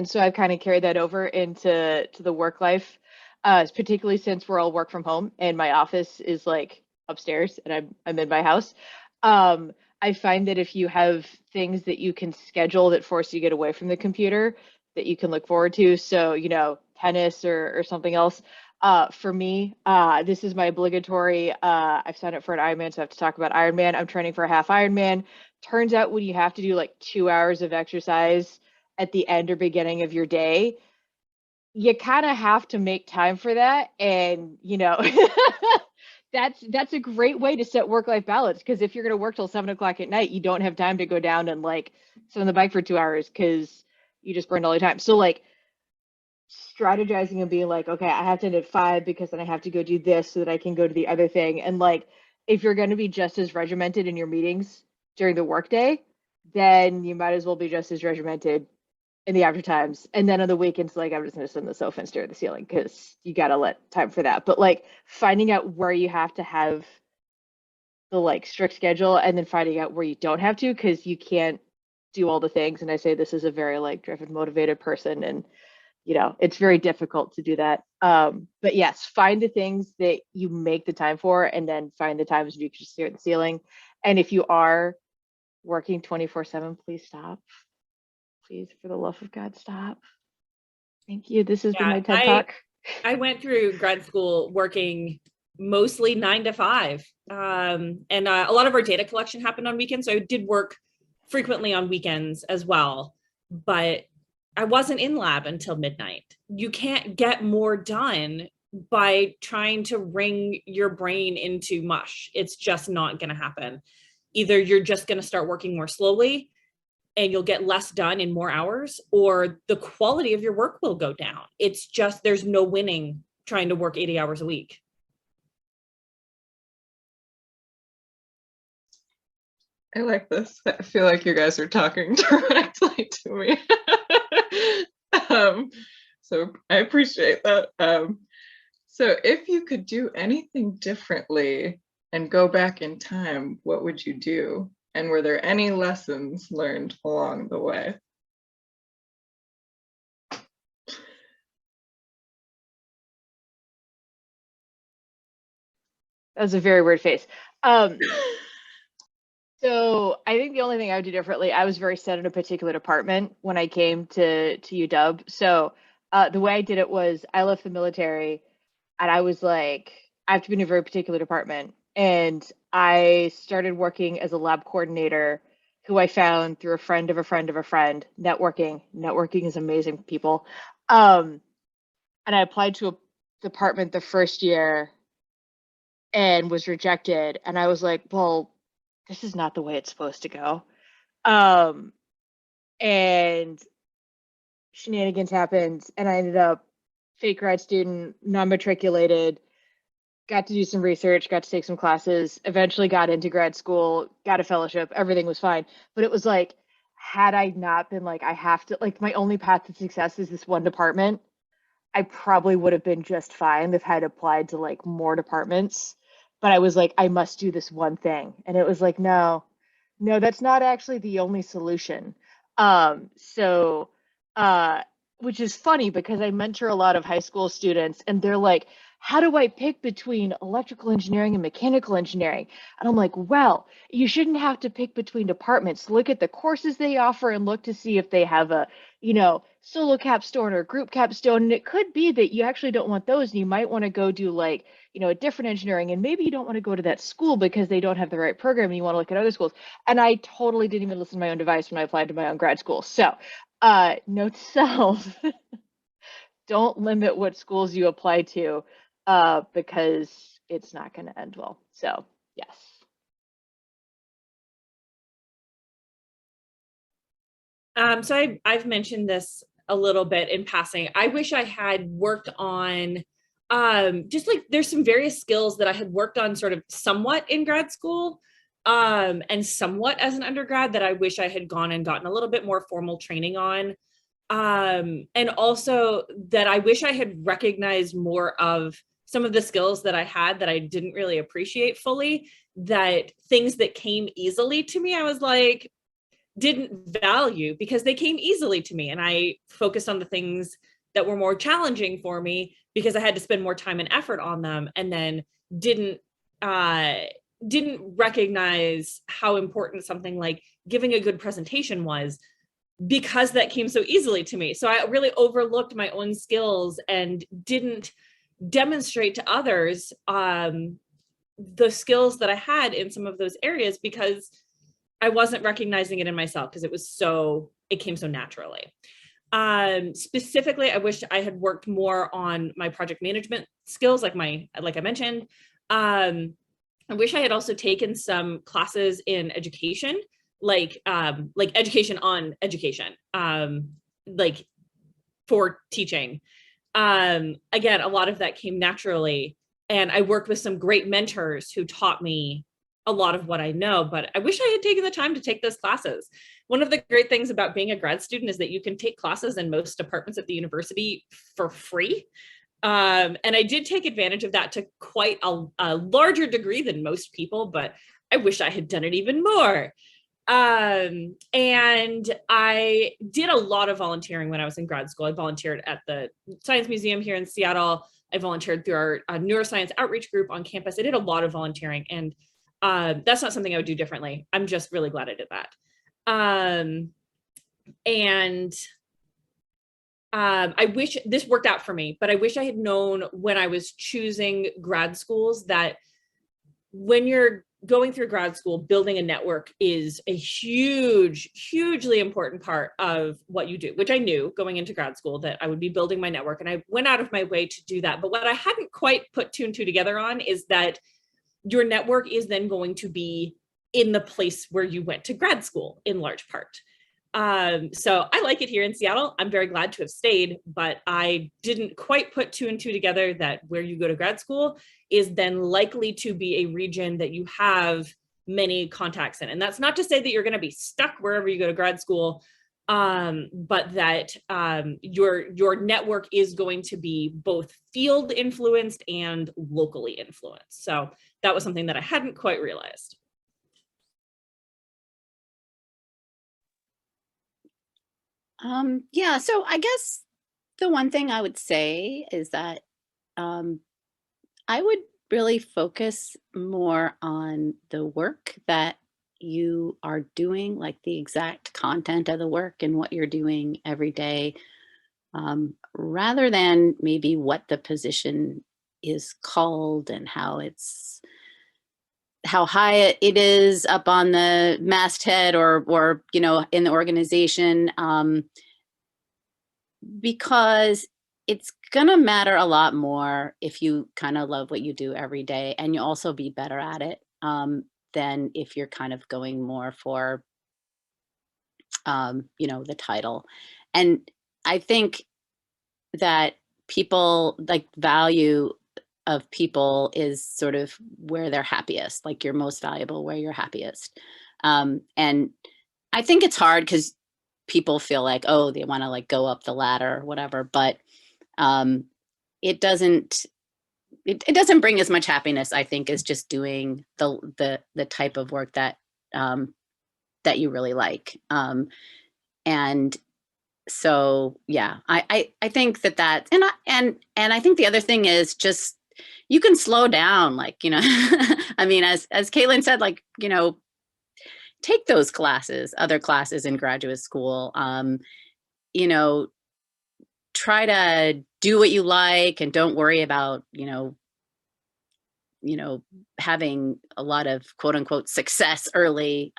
Speaker 4: so I've kind of carried that over into the work life, particularly since we're all work from home and my office is like upstairs and I'm in my house. I find that if you have things that you can schedule that force you to get away from the computer, that you can look forward to. So, tennis or something else. For me, this is my obligatory. I've signed up for an Ironman, so I have to talk about Ironman. I'm training for a half Ironman. Turns out when you have to do like 2 hours of exercise at the end or beginning of your day, you kind of have to make time for that. And, that's a great way to set work-life balance, because if you're going to work till 7 o'clock at night, you don't have time to go down and like sit on the bike for 2 hours because you just burned all your time. So like strategizing and being like, okay, I have to end at 5 because then I have to go do this so that I can go to the other thing. And like, if you're going to be just as regimented in your meetings during the workday, then you might as well be just as regimented in the after times. And then on the weekends, like, I'm just going to sit on the sofa and stare at the ceiling, because you got to let time for that. But like finding out where you have to have the like strict schedule, and then finding out where you don't have to, because you can't do all the things. And I say this is a very like driven, motivated person, and it's very difficult to do that. But yes, find the things that you make the time for, and then find the times when you can just stare at the ceiling. And if you are working 24/7, please stop. Please, for the love of God, stop. Thank you. This has been my TED Talk.
Speaker 3: I went through grad school working mostly 9 to 5. And a lot of our data collection happened on weekends. So I did work frequently on weekends as well, but I wasn't in lab until midnight. You can't get more done by trying to wring your brain into mush. It's just not going to happen. Either you're just going to start working more slowly and you'll get less done in more hours, or the quality of your work will go down. It's just, there's no winning trying to work 80 hours a week.
Speaker 1: I like this. I feel like you guys are talking directly to me. So I appreciate that. So if you could do anything differently and go back in time, what would you do? And were there any lessons learned along the way?
Speaker 4: That was a very weird face. So I think the only thing I would do differently, I was very set in a particular department when I came to UW. So the way I did it was I left the military and I was like, I have to be in a very particular department. And I started working as a lab coordinator, who I found through a friend of a friend of a friend. Networking is amazing, people. And I applied to a department the first year and was rejected. And I was like, well, this is not the way it's supposed to go. And shenanigans happened, and I ended up fake grad student, non-matriculated, got to do some research, got to take some classes, eventually got into grad school, got a fellowship, everything was fine. But it was like, had I not been like, I have to, like, my only path to success is this one department, I probably would have been just fine if I had applied to like more departments. But I was like, I must do this one thing. And it was like, no, that's not actually the only solution. So, uh, which is funny because I mentor a lot of high school students and they're like, how do I pick between electrical engineering and mechanical engineering? And I'm like, well, you shouldn't have to pick between departments. Look at the courses they offer and look to see if they have a, solo capstone or group capstone. And it could be that you actually don't want those and you might want to go do like, a different engineering. And maybe you don't want to go to that school because they don't have the right program and you want to look at other schools. And I totally didn't even listen to my own advice when I applied to my own grad school. So, note to self, don't limit what schools you apply to because it's not going to end well. So, yes.
Speaker 3: So I've mentioned this a little bit in passing. I wish I had worked on just like there's some various skills that I had worked on sort of somewhat in grad school and somewhat as an undergrad that I wish I had gone and gotten a little bit more formal training on. And also that I wish I had recognized more of some of the skills that I had that I didn't really appreciate fully, that things that came easily to me, I was like, didn't value because they came easily to me. And I focused on the things that were more challenging for me because I had to spend more time and effort on them, and then didn't recognize how important something like giving a good presentation was because that came so easily to me. So I really overlooked my own skills and didn't demonstrate to others the skills that I had in some of those areas because I wasn't recognizing it in myself because it came so naturally. Specifically, I wish I had worked more on my project management skills, like I mentioned. I wish I had also taken some classes in education, like education on education, like for teaching. Again, a lot of that came naturally. And I worked with some great mentors who taught me a lot of what I know, but I wish I had taken the time to take those classes. One of the great things about being a grad student is that you can take classes in most departments at the university for free. And I did take advantage of that to quite a larger degree than most people, but I wish I had done it even more. And I did a lot of volunteering when I was in grad school. I volunteered at the Science Museum here in Seattle. I volunteered through our neuroscience outreach group on campus. I did a lot of volunteering, and that's not something I would do differently. I'm just really glad I did that. I wish this worked out for me, but I wish I had known when I was choosing grad schools that when you're going through grad school, building a network is a hugely important part of what you do, which I knew going into grad school that I would be building my network, and I went out of my way to do that. But what I hadn't quite put two and two together on is that your network is then going to be in the place where you went to grad school in large part. So I like it here in Seattle. I'm very glad to have stayed, but I didn't quite put two and two together that where you go to grad school is then likely to be a region that you have many contacts in. And that's not to say that you're going to be stuck wherever you go to grad school, but that your network is going to be both field influenced and locally influenced. So that was something that I hadn't quite realized.
Speaker 2: Yeah, so I guess the one thing I would say is that I would really focus more on the work that you are doing, like the exact content of the work and what you're doing every day, rather than maybe what the position is called and how high it is up on the masthead or in the organization, because it's gonna matter a lot more if you kind of love what you do every day and you also be better at it, than if you're kind of going more for the title. And I think that people like value of people is sort of where they're happiest, like you're most valuable, where you're happiest. And I think it's hard because people feel like, oh, they want to like go up the ladder or whatever, but it doesn't bring as much happiness, I think, as just doing the type of work that that you really like. And so, yeah, I think that and I think the other thing is just, you can slow down, like, you know, I mean, as Caitlin said, like, you know, take those classes, other classes in graduate school, you know, try to do what you like and don't worry about, you know, having a lot of quote unquote success early.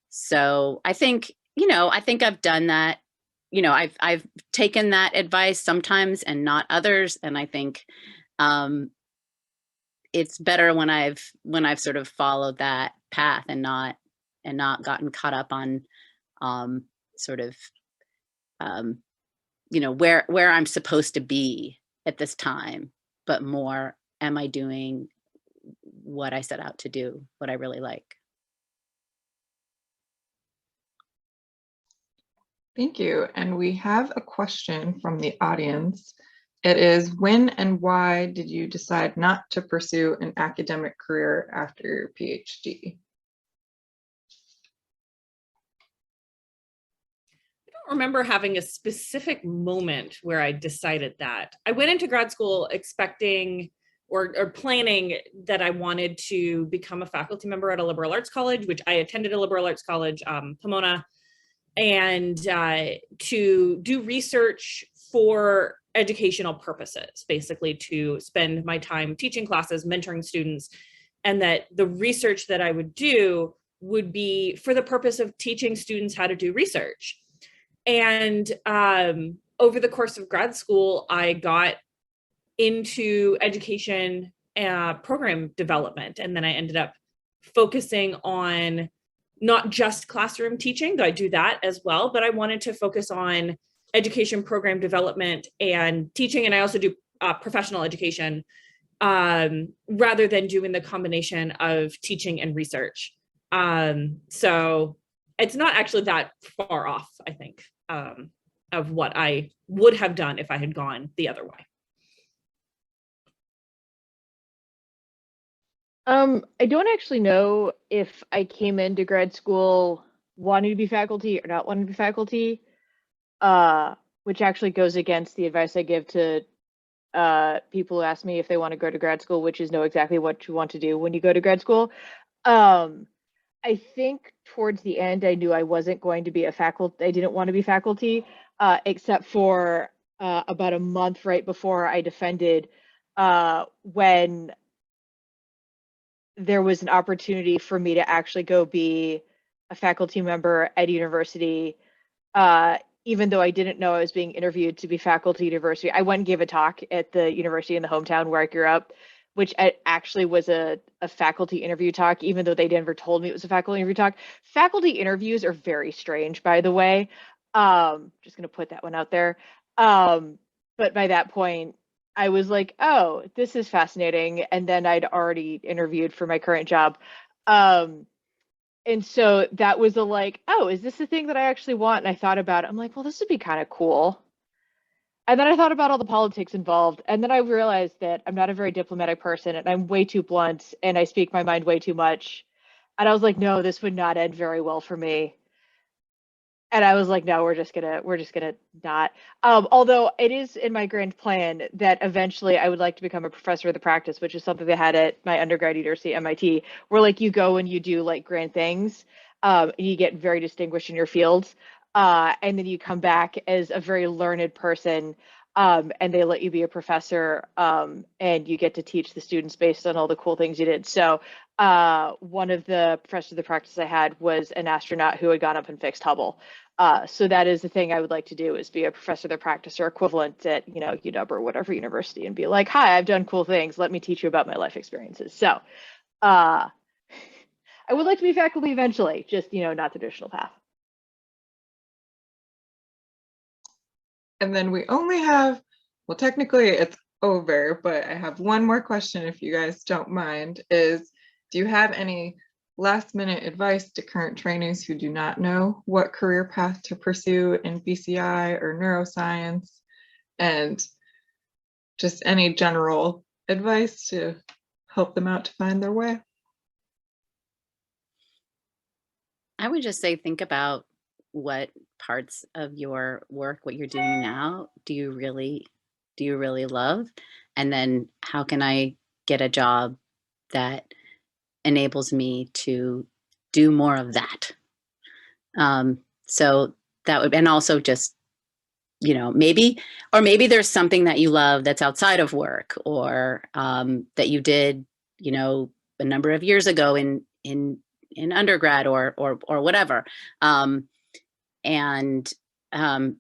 Speaker 2: So I think, you know, I think I've done that. You know, I've taken that advice sometimes and not others. And I think it's better when I've sort of followed that path and not gotten caught up on sort of you know, where I'm supposed to be at this time, but more, am I doing what I set out to do, what I really like?
Speaker 1: Thank you. And we have a question from the audience. It is, when and why did you decide not to pursue an academic career after your PhD?
Speaker 3: I don't remember having a specific moment where I decided that. I went into grad school expecting or planning that I wanted to become a faculty member at a liberal arts college, which I attended a liberal arts college, Pomona, and to do research for educational purposes, basically to spend my time teaching classes, mentoring students, and that the research that I would do would be for the purpose of teaching students how to do research. And over the course of grad school, I got into education program development, and then I ended up focusing on not just classroom teaching, though I do that as well, but I wanted to focus on education program development and teaching, and I also do professional education, rather than doing the combination of teaching and research. So it's not actually that far off, I think, of what I would have done if I had gone the other way.
Speaker 4: I don't actually know if I came into grad school wanting to be faculty or not wanting to be faculty, which actually goes against the advice I give to people who ask me if they want to go to grad school, which is know exactly what you want to do when you go to grad school. I think towards the end, I knew I wasn't going to be a faculty. I didn't want to be faculty, except for about a month right before I defended, when there was an opportunity for me to actually go be a faculty member at a university. Even though I didn't know I was being interviewed to be faculty at university, I went and gave a talk at the university in the hometown where I grew up, which actually was a faculty interview talk, even though they never told me it was a faculty interview talk. Faculty interviews are very strange, by the way. Just gonna put that one out there. But by that point, I was like, oh, this is fascinating. And then I'd already interviewed for my current job. And so that was a like, oh, is this the thing that I actually want? And I thought about it. I'm like, well, this would be kind of cool. And then I thought about all the politics involved. And then I realized that I'm not a very diplomatic person and I'm way too blunt and I speak my mind way too much. And I was like, no, this would not end very well for me. And I was like, no, we're just gonna not. Although it is in my grand plan that eventually I would like to become a professor of the practice, which is something they had at my undergrad university, MIT, where like you go and you do like grand things, and you get very distinguished in your fields, and then you come back as a very learned person, and they let you be a professor, and you get to teach the students based on all the cool things you did. So one of the professors of the practice I had was an astronaut who had gone up and fixed Hubble. So that is the thing I would like to do, is be a professor of the practice or equivalent at, you know, UW or whatever university, and be like, hi, I've done cool things. Let me teach you about my life experiences. So I would like to be faculty eventually, just, you know, not the traditional path.
Speaker 1: And then we only have, well, technically it's over, but I have one more question if you guys don't mind, is do you have any last minute advice to current trainees who do not know what career path to pursue in BCI or neuroscience, and just any general advice to help them out to find their way?
Speaker 2: I would just say, think about what parts of your work, what you're doing now, do you really love? And then how can I get a job that enables me to do more of that? So that would, and also just, maybe there's something that you love that's outside of work, or that you did, a number of years ago in undergrad or whatever. And I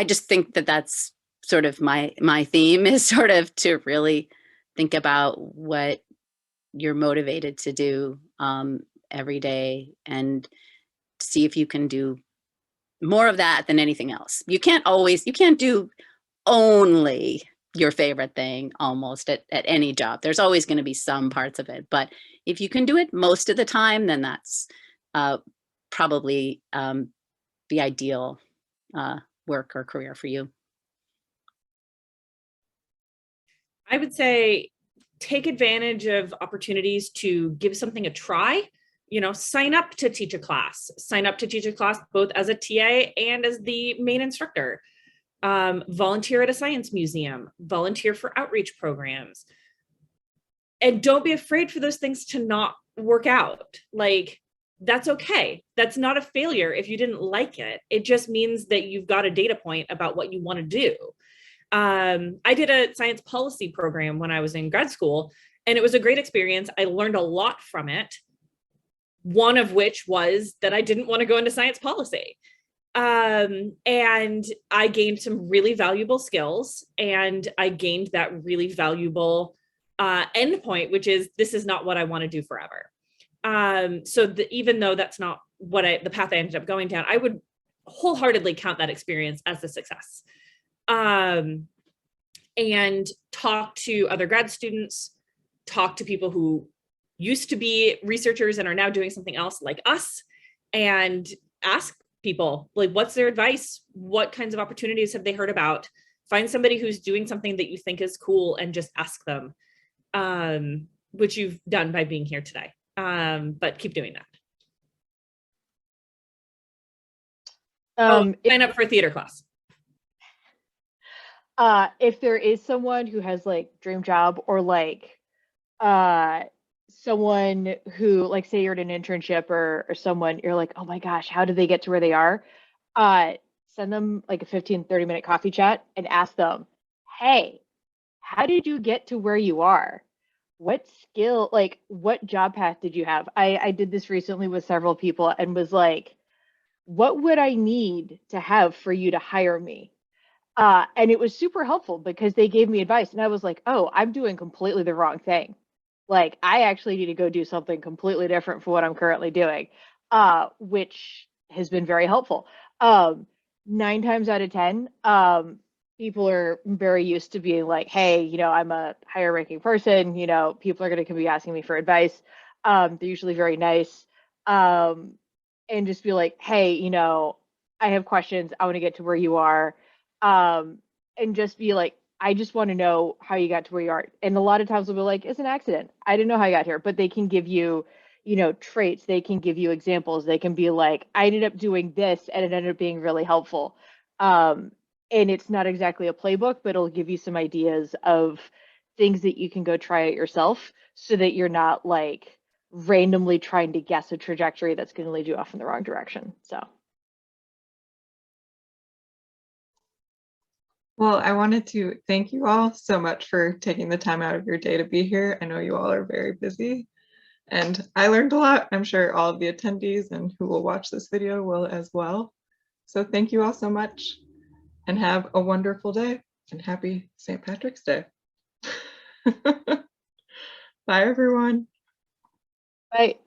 Speaker 2: just think that that's sort of my theme, is sort of to really think about what you're motivated to do every day, and see if you can do more of that than anything else. You can't do only your favorite thing almost at any job. There's always going to be some parts of it, but if you can do it most of the time, then that's probably the ideal work or career for you.
Speaker 3: I would say take advantage of opportunities to give something a try. Sign up to teach a class. Sign up to teach a class both as a TA and as the main instructor. Volunteer at a science museum. Volunteer for outreach programs. And don't be afraid for those things to not work out. Like, that's okay. That's not a failure if you didn't like it. It just means that you've got a data point about what you want to do. I did a science policy program when I was in grad school, and it was a great experience. I learned a lot from it. One of which was that I didn't want to go into science policy. And I gained some really valuable skills, and I gained that really valuable endpoint, which is, this is not what I want to do forever. So even though that's not what the path I ended up going down, I would wholeheartedly count that experience as a success. And talk to other grad students, talk to people who used to be researchers and are now doing something else like us, and ask people, like, what's their advice? What kinds of opportunities have they heard about? Find somebody who's doing something that you think is cool and just ask them, which you've done by being here today. But keep doing that. Sign up for a theater class.
Speaker 4: If there is someone who has like dream job, or like someone who, like, say you're at an internship, or someone you're like, oh my gosh, how did they get to where they are? Send them like a 15-30 minute coffee chat and ask them, hey, how did you get to where you are? What skill, like, what job path did you have? I did this recently with several people and was like, what would I need to have for you to hire me? And it was super helpful because they gave me advice, and I was like, oh, I'm doing completely the wrong thing. Like, I actually need to go do something completely different for what I'm currently doing, which has been very helpful. 9 times out of 10, people are very used to being like, hey, I'm a higher ranking person, people are going to be asking me for advice. They're usually very nice. And just be like, hey, I have questions. I want to get to where you are. And just be like, I just want to know how you got to where you are. And a lot of times they'll be like, it's an accident. I didn't know how I got here. But they can give you, traits. They can give you examples. They can be like, I ended up doing this and it ended up being really helpful. And it's not exactly a playbook, but it'll give you some ideas of things that you can go try it yourself, so that you're not like randomly trying to guess a trajectory that's going to lead you off in the wrong direction. So.
Speaker 1: Well, I wanted to thank you all so much for taking the time out of your day to be here. I know you all are very busy, and I learned a lot. I'm sure all of the attendees and who will watch this video will as well. So thank you all so much, and have a wonderful day, and happy St. Patrick's Day. Bye, everyone.
Speaker 4: Bye.